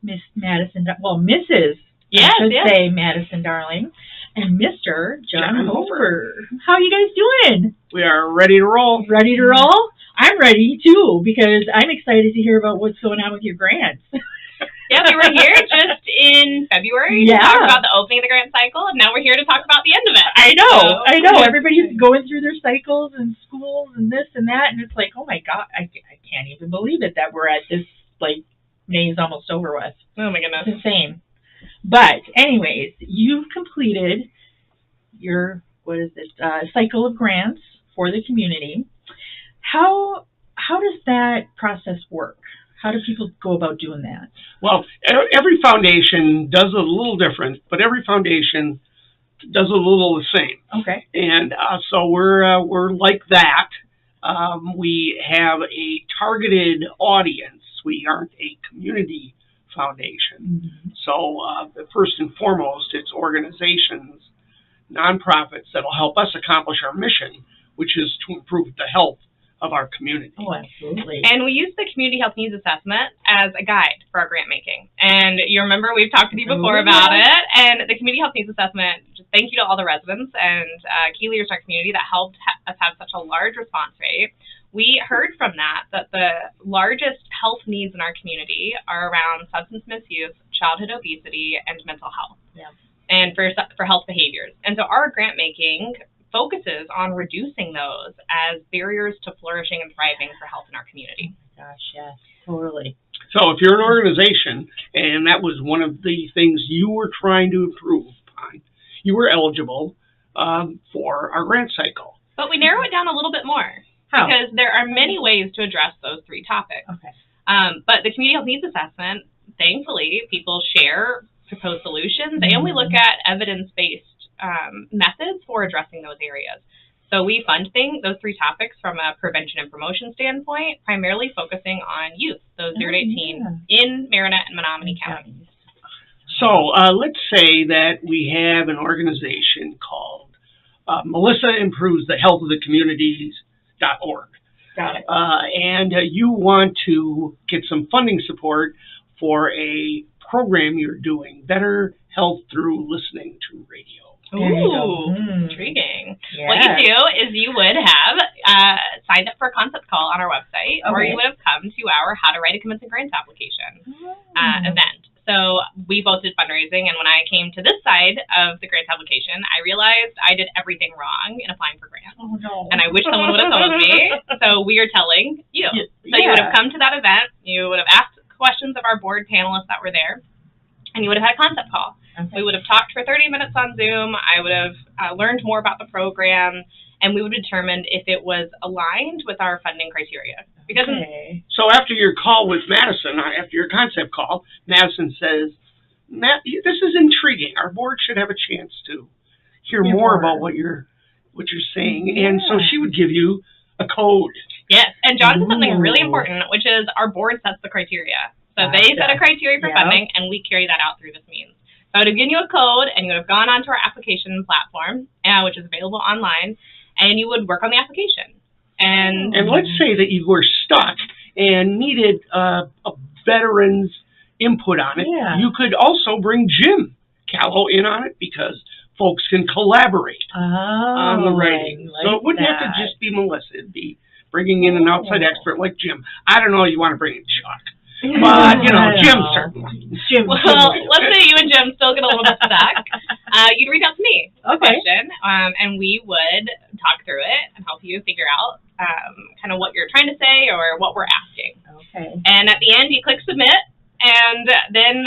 Miss Madison, well, Mrs. Yes, I should yes. say Madison Darling, and Mr. John John Hofer. How are you guys doing? We are ready to roll. Ready to roll? I'm ready too, because I'm excited to hear about what's going on with your grants. Yeah, we were here just in February to talk about the opening of the grant cycle, and now we're here to talk about the end of it. I know. Everybody's going through their cycles and schools and this and that, and it's like, oh my God, I can't even believe it that we're at this, like, May's almost over with. Oh my goodness. It's insane. But anyways, you've completed your, cycle of grants for the community. How does that process work? How do people go about doing that? Well, every foundation does a little different, but every foundation does a little the same. Okay. And so we're like that. We have a targeted audience. We aren't a community foundation. Mm-hmm. So first and foremost, it's organizations, nonprofits that'll help us accomplish our mission, which is to improve the health of our community. Oh, absolutely. And we use the Community Health Needs Assessment as a guide for our grant making. And you remember we've talked with you before about it. And the Community Health Needs Assessment, just thank you to all the residents and key leaders in our community that helped us have such a large response rate. We heard from that the largest health needs in our community are around substance misuse, childhood obesity, and mental health. Yeah. And for health behaviors. And so our grant making focuses on reducing those as barriers to flourishing and thriving for health in our community. Gosh, yes, totally. So if you're an organization, and that was one of the things you were trying to improve upon, you were eligible for our grant cycle. But we narrow it down a little bit more. How? Because there are many ways to address those three topics. Okay. But the Community Health Needs Assessment, thankfully, people share proposed solutions, and we look at evidence-based methods for addressing those areas. So we fund those three topics from a prevention and promotion standpoint, primarily focusing on youth, those 0 to 18 in Marinette and Menominee counties. So let's say that we have an organization called Melissa Improves the Health of the Communities.org. Got it. And you want to get some funding support for a program you're doing, Better Health Through Listening to Radio. Ooh, intriguing. Yeah. What you do is you would have signed up for a concept call on our website, or you would have come to our How to Write a Commencement Grants Application event. So we both did fundraising, and when I came to this side of the grants application, I realized I did everything wrong in applying for grants. Oh, no. And I wish someone would have told me. So we are telling you. So you would have come to that event, you would have asked questions of our board panelists that were there, and you would have had a concept call. Okay. We would have talked for 30 minutes on Zoom. I would have learned more about the program, and we would have determined if it was aligned with our funding criteria. Because So after your call with Madison, after your concept call, Madison says, Matt, this is intriguing. Our board should have a chance to hear more about what you're saying. Yeah. And so she would give you a code. Yes, and John said something really important, which is our board sets the criteria. So they set a criteria for funding, and we carry that out through this means. So I would have given you a code, and you would have gone onto our application platform, which is available online, and you would work on the application. And let's say that you were stuck and needed a veteran's input on it. Yeah. You could also bring Jim Callow in on it, because folks can collaborate on the writing. Like so it wouldn't have to just be Melissa. It'd be bringing in an outside expert like Jim. I don't know, you want to bring in Chuck. But, Jim certainly. Well, let's say you and Jim still get a little bit stuck. You'd reach out to me with a question, and we would talk through it and help you figure out kind of what you're trying to say or what we're asking. Okay. And at the end, you click submit, and then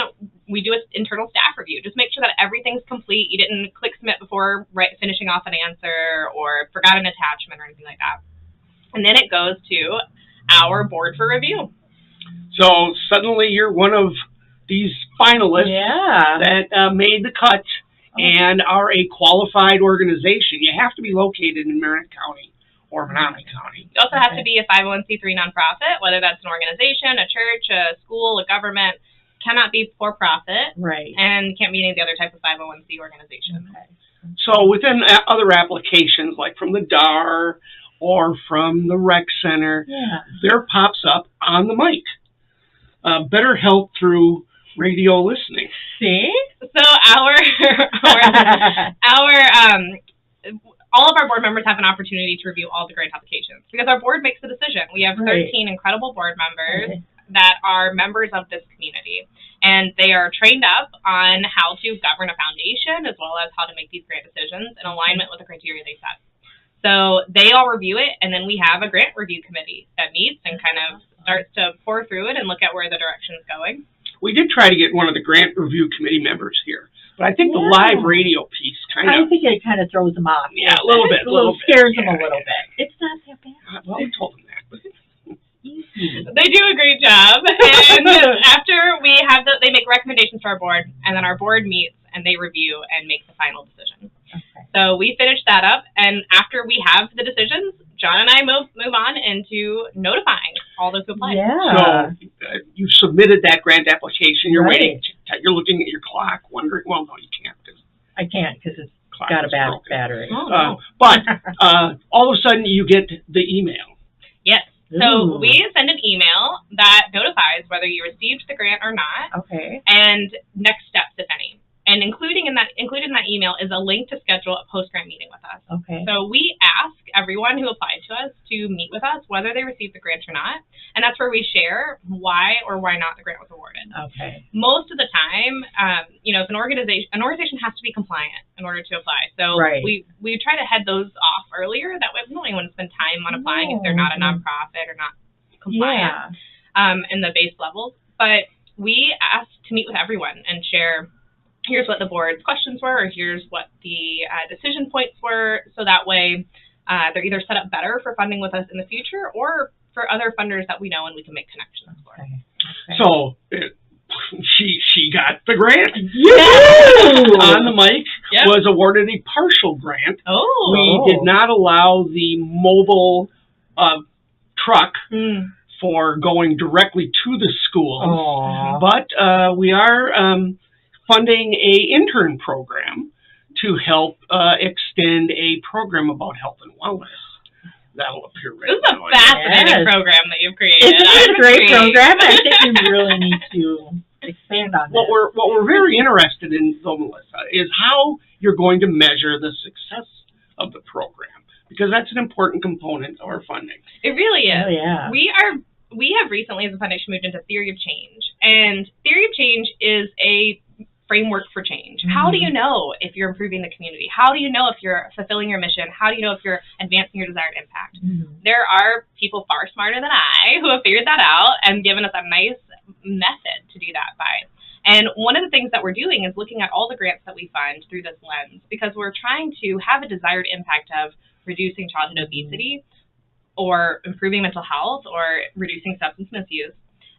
we do an internal staff review. Just make sure that everything's complete. You didn't click submit before finishing off an answer or forgot an attachment or anything like that. And then it goes to our board for review. So suddenly you're one of these finalists that made the cut and are a qualified organization. You have to be located in Marinette County or Menominee County. You also have to be a 501c3 nonprofit, whether that's an organization, a church, a school, a government. Cannot be for-profit. Right. And can't be any of the other type of 501c organization. Okay. So within other applications, like from the DAR or from the rec center, there pops up on the mic. Better Health Through radio listening. See? So all of our board members have an opportunity to review all the grant applications because our board makes the decision. We have 13 incredible board members that are members of this community, and they are trained up on how to govern a foundation as well as how to make these grant decisions in alignment with the criteria they set. So they all review it, and then we have a grant review committee that meets and kind of starts to pour through it and look at where the direction is going. We did try to get one of the grant review committee members here, but I think the live radio piece I think it kind of throws them off. Yeah, a little bit. Scares them a little bit. It's not that bad. Well, we told them that. But they do a great job. And after we have they make recommendations to our board, and then our board meets and they review and make the final decision. Okay. So we finish that up, and after we have the decisions, John and I move on into notifying all those who applied. Yeah. So you submitted that grant application. You're waiting. You're looking at your clock, wondering. Well, no, you can't. I can't because it's got a bad battery. Oh, no. But all of a sudden, you get the email. Yes. So we send an email that notifies whether you received the grant or not. Okay. And next steps, if any. And included in that email is a link to schedule a post-grant meeting with us. Okay. So we ask everyone who applied to us to meet with us, whether they received the grant or not. And that's where we share why or why not the grant was awarded. Okay. Most of the time, if an organization has to be compliant in order to apply. So we try to head those off earlier. That way, no one wants to spend time on applying if they're not a nonprofit or not compliant in the base levels. But we ask to meet with everyone and share, here's what the board's questions were, or here's what the decision points were, so that way they're either set up better for funding with us in the future or for other funders that we know and we can make connections for. Okay. So she got the grant. On the mic was awarded a partial grant. Oh. We did not allow the mobile truck for going directly to the schools, but we are funding a intern program to help extend a program about health and wellness. That'll appear right This is a fascinating program that you've created. It's a great program. I think we really need to expand on what we're very interested in, though, Melissa, is how you're going to measure the success of the program, because that's an important component of our funding. It really is. Oh, yeah. We have recently, as a foundation, moved into theory of change, and theory of change is a framework for change. How do you know if you're improving the community? How do you know if you're fulfilling your mission? How do you know if you're advancing your desired impact? There are people far smarter than I who have figured that out and given us a nice method to do that by. And one of the things that we're doing is looking at all the grants that we fund through this lens, because we're trying to have a desired impact of reducing childhood obesity or improving mental health or reducing substance misuse.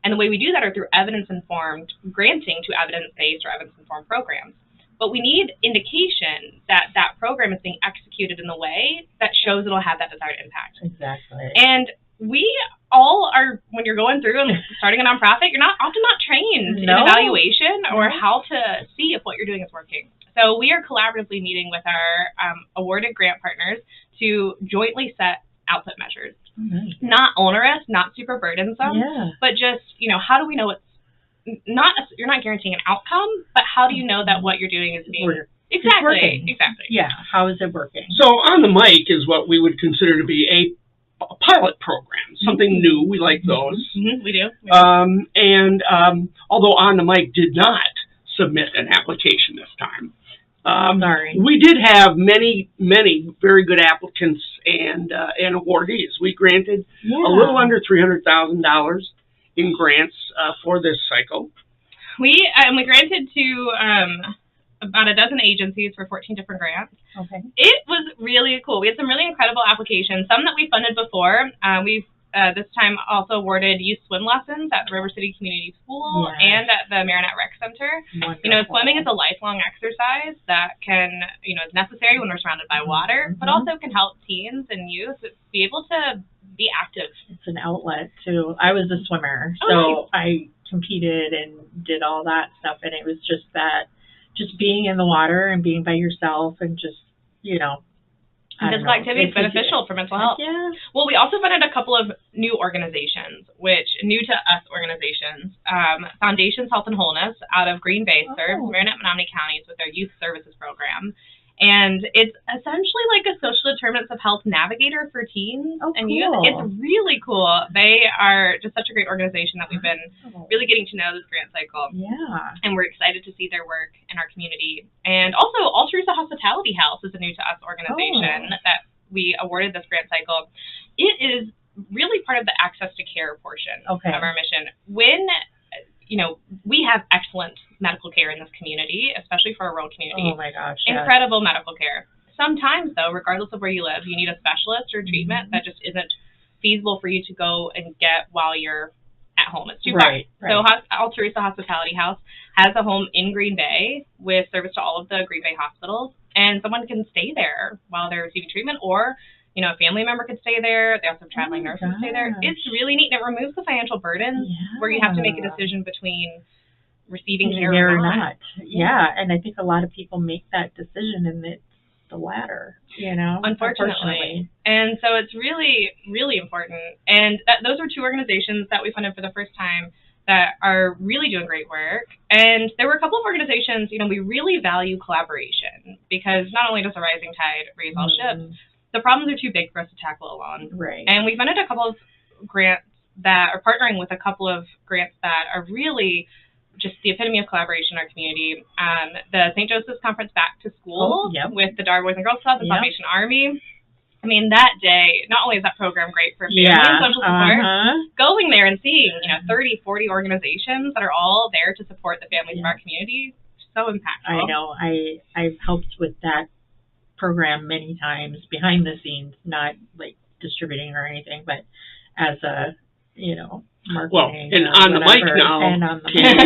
And the way we do that are through evidence-informed granting to evidence-based or evidence-informed programs. But we need indication that that program is being executed in a way that shows it'll have that desired impact. Exactly. And we all are, when you're going through and starting a nonprofit, you're often not trained in evaluation or how to see if what you're doing is working. So we are collaboratively meeting with our awarded grant partners to jointly set output measures. Not onerous, not super burdensome, but just, how do we know you're not guaranteeing an outcome, but how do you know that what you're doing is being Exactly. Yeah, how is it working? So on the mic is what we would consider to be a pilot program, something new. We like those. We do. And although On the Mic did not submit an application this time, we did have many very good applicants and awardees. We granted a little under $300,000 in grants for this cycle. We granted to about a dozen agencies for 14 different grants. Okay. It was really cool. We had some really incredible applications, some that we funded before. We've this time also awarded youth swim lessons at the River City Community School and at the Marinette Rec Center. Wonderful. Swimming is a lifelong exercise that can, is necessary when we're surrounded by water, but also can help teens and youth be able to be active. It's an outlet too. I was a swimmer, so I competed and did all that stuff, and it was just being in the water and being by yourself and just, Physical activity is beneficial for mental health. Yeah. Well, we also funded a couple of new organizations, which new to us organizations. Foundations Health and Wholeness out of Green Bay serves Marinette and Menominee counties with their youth services program. And it's essentially like a social determinants of health navigator for teens and youth. It's really cool. They are just such a great organization that we've been really getting to know this grant cycle. Yeah. And we're excited to see their work in our community. And also, Altruisa Hospitality House is a new to us organization that we awarded this grant cycle. It is really part of the access to care portion of our mission. When we have excellent medical care in this community, especially for a rural community. Oh my gosh. Incredible medical care. Sometimes, though, regardless of where you live, you need a specialist or treatment that just isn't feasible for you to go and get while you're at home. It's too far. Right. So Altruisa Hospitality House has a home in Green Bay with service to all of the Green Bay hospitals, and someone can stay there while they're receiving treatment, or a family member could stay there. They also have traveling nurses stay there. It's really neat. And it removes the financial burdens where you have to make a decision between receiving care or not. Yeah, and I think a lot of people make that decision, and it's the latter, unfortunately. And so it's really, really important. And those were two organizations that we funded for the first time that are really doing great work. And there were a couple of organizations, we really value collaboration, because not only does a rising tide raise all ships, the problems are too big for us to tackle alone. Right. And we funded a couple of grants that are partnering with a couple of grants that are really just the epitome of collaboration in our community. The St. Joseph's Conference Back to School with the Dar Boys and Girls Club and Salvation Army. I mean, that day, not only is that program great for family and social support, going there and seeing, 30, 40 organizations that are all there to support the families of our community, so impactful. I know. I've helped with that program many times behind the scenes, not like distributing or anything, but as a, marketing. And on the mic now, and on the can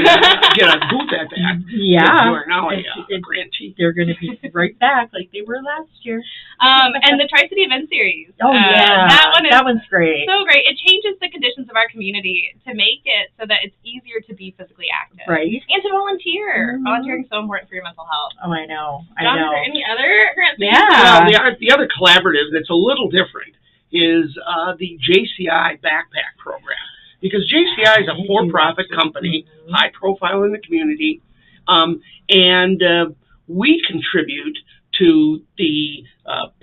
get a booth at that. Yeah. You are now a grantee. They're going to be right back like they were last year. And the Tri-City Event Series. Oh, yeah. That one's great. So great. It changes the conditions of our community to make it so that it's easier to be physically active. Right. And to volunteer. Volunteering is so important for your mental health. Oh, I know. John, are there any other grants? Yeah. Well, the other collaborative that's a little different is the JCI Backpack Program. Because JCI is a for-profit company, high profile in the community, and we contribute to the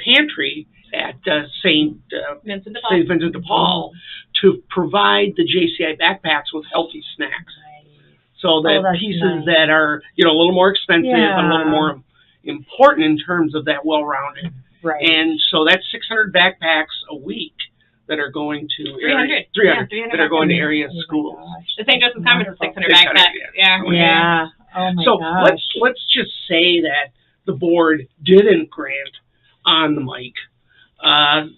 pantry at St. Vincent de Paul to provide the JCI backpacks with healthy snacks. So that pieces that are a little more expensive and a little more important in terms of that well-rounded. Right. And so that's 600 backpacks a week that are going to 300 that are going to area schools. The St. Joseph's Conference is 600 backpacks. Yeah. Oh my gosh. let's just say that the board didn't grant on the mic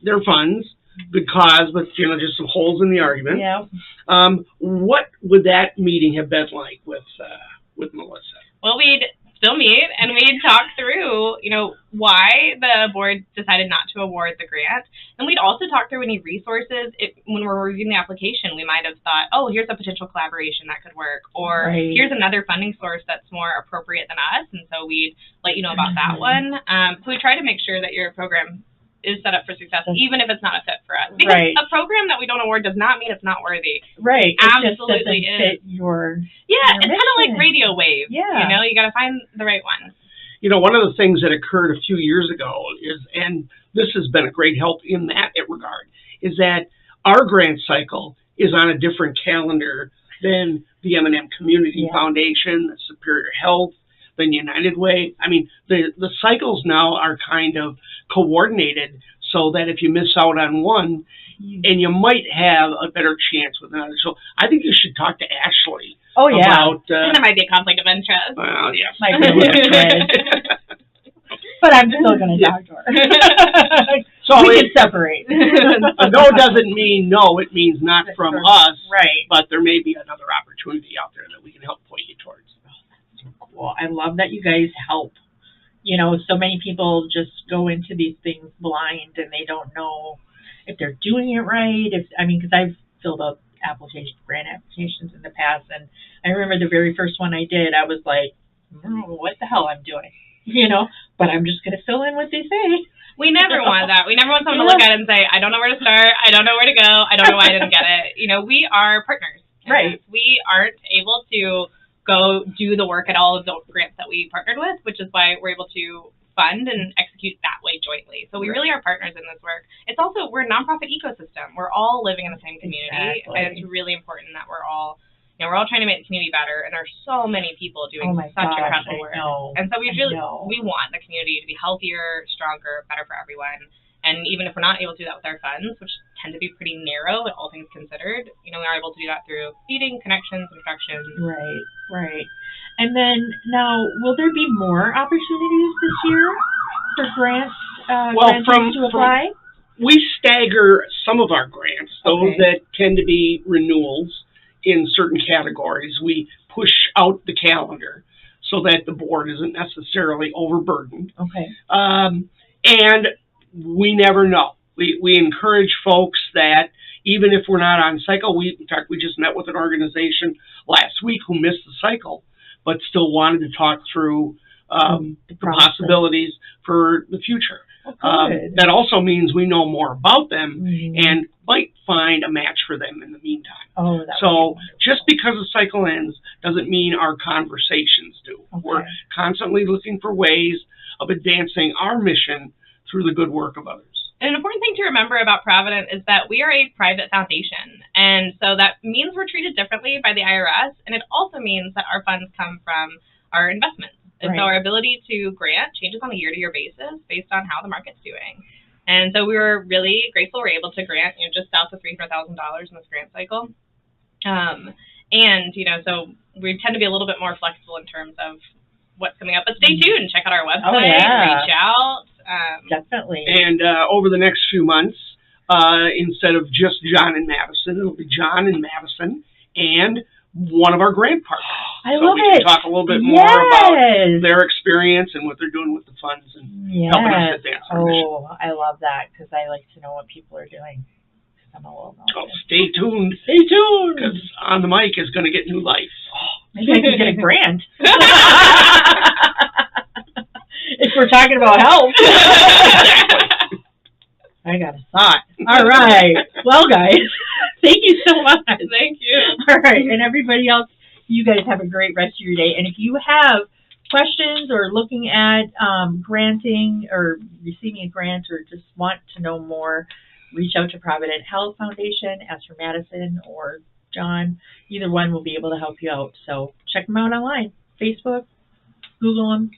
their funds because with just some holes in the argument. Yeah. What would that meeting have been like with Melissa? Well, we'd still meet and we'd talk through, why the board decided not to award the grant. And we'd also talk through any resources. When we're reviewing the application, we might have thought, oh, here's a potential collaboration that could work. Or here's another funding source that's more appropriate than us. And so we'd let you know about that one. So we try to make sure that your program is set up for success, even if it's not a fit for us. Because a program that we don't award does not mean it's not worthy. Right. Absolutely fit your it's kind of like radio waves. Yeah. You got to find the right one. One of the things that occurred a few years ago is, and this has been a great help in that regard, is that our grant cycle is on a different calendar than the M&M Community Foundation, the Superior Health, the United Way. I mean, the cycles now are kind of coordinated so that if you miss out on one, and you might have a better chance with another. So I think you should talk to Ashley. Oh, yeah. About, and there might be a conflict of interest. Well, yes. But I'm still going to talk to her. So we can separate. A no doesn't mean no. It means not from us. Right. But there may be another opportunity out there that we can help point you towards. Cool. I love that you guys help. So many people just go into these things blind and they don't know if they're doing it right. Because I've filled out grant applications in the past, and I remember the very first one I did, I was like, what the hell I'm doing, but I'm just going to fill in what they say. We never want that. We never want someone to look at it and say, I don't know where to start. I don't know where to go. I don't know why I didn't get it. We are partners. Right. We aren't able to go do the work at all of the grants that we partnered with, which is why we're able to fund and execute that way jointly. So we really are partners in this work. It's also, we're a nonprofit ecosystem. We're all living in the same community, and it's really important that we're all trying to make the community better, and there's so many people doing such incredible work. And so we want the community to be healthier, stronger, better for everyone. And even if we're not able to do that with our funds, which tend to be pretty narrow, all things considered, we are able to do that through feeding, connections, instructions. Right. And then now, will there be more opportunities this year for grants to apply? We stagger some of our grants, those that tend to be renewals in certain categories. We push out the calendar so that the board isn't necessarily overburdened. Okay. And we never know. We encourage folks that even if we're not on cycle, in fact, we just met with an organization last week who missed the cycle, but still wanted to talk through the possibilities for the future. That also means we know more about them and might find a match for them in the meantime. So just because the cycle ends doesn't mean our conversations do. We're constantly looking for ways of advancing our mission through the good work of others. An important thing to remember about Provident is that we are a private foundation, and so that means we're treated differently by the IRS, and it also means that our funds come from our investments. And so our ability to grant changes on a year-to-year basis based on how the market's doing. And so we were really grateful we were able to grant just south of $300,000 in this grant cycle. So we tend to be a little bit more flexible in terms of what's coming up. But stay tuned. Check out our website. Reach out. Definitely. And over the next few months, instead of just John and Madison, it'll be John and Madison and one of our grant partners. We can talk a little bit more about their experience and what they're doing with the funds and helping us advance our mission. I love that because I like to know what people are doing. I'm a little stay tuned. Stay tuned. Because On the Mic is going to get new life. Maybe I can get a grant. If we're talking about health. I got a thought. All right. Well, guys, thank you so much. Thank you. All right. And everybody else, you guys have a great rest of your day. And if you have questions or looking at granting or receiving a grant or just want to know more, reach out to Provident Health Foundation, ask for Madison or John. Either one will be able to help you out. So check them out online. Facebook, Google them.